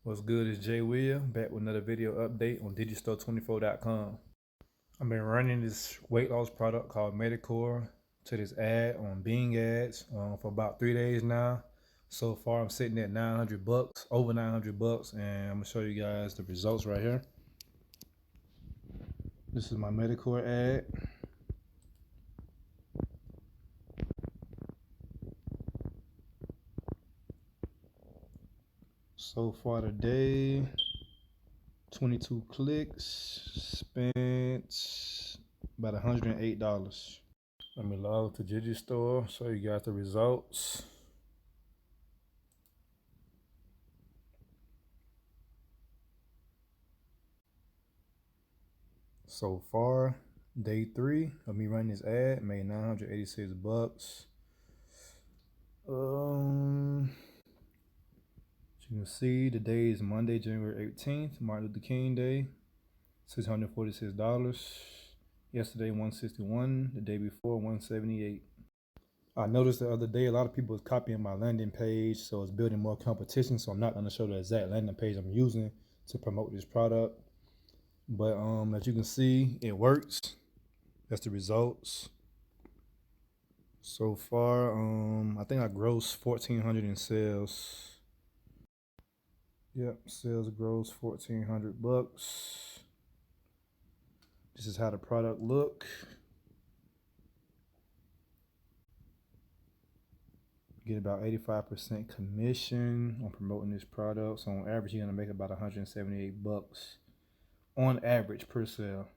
What's good? It's Jay Will back with another video update on digistore24.com. I've been running this weight loss product called Medicore to this ad on Bing ads for about 3 days now. So far, I'm sitting at 900 bucks, over 900 bucks, and I'm gonna show you guys the results right here. This is my Medicore ad. So far today, 22 clicks, spent about $108. Let me log to Digistore, show you guys the results. So far, day 3 of me running this ad made 986 bucks. As you can see, today is Monday, January 18th, Martin Luther King Day. $646. Yesterday, 161. The day before, 178. I noticed the other day a lot of people was copying my landing page, so it's building more competition. So I'm not going to show the exact landing page I'm using to promote this product. But as you can see, it works. That's the results. So far, I think I grossed 1,400 in sales. Yep, sales gross 1,400 bucks. This is how the product look. Get about 85% commission on promoting this product. So on average, you're gonna make about 178 bucks on average per sale.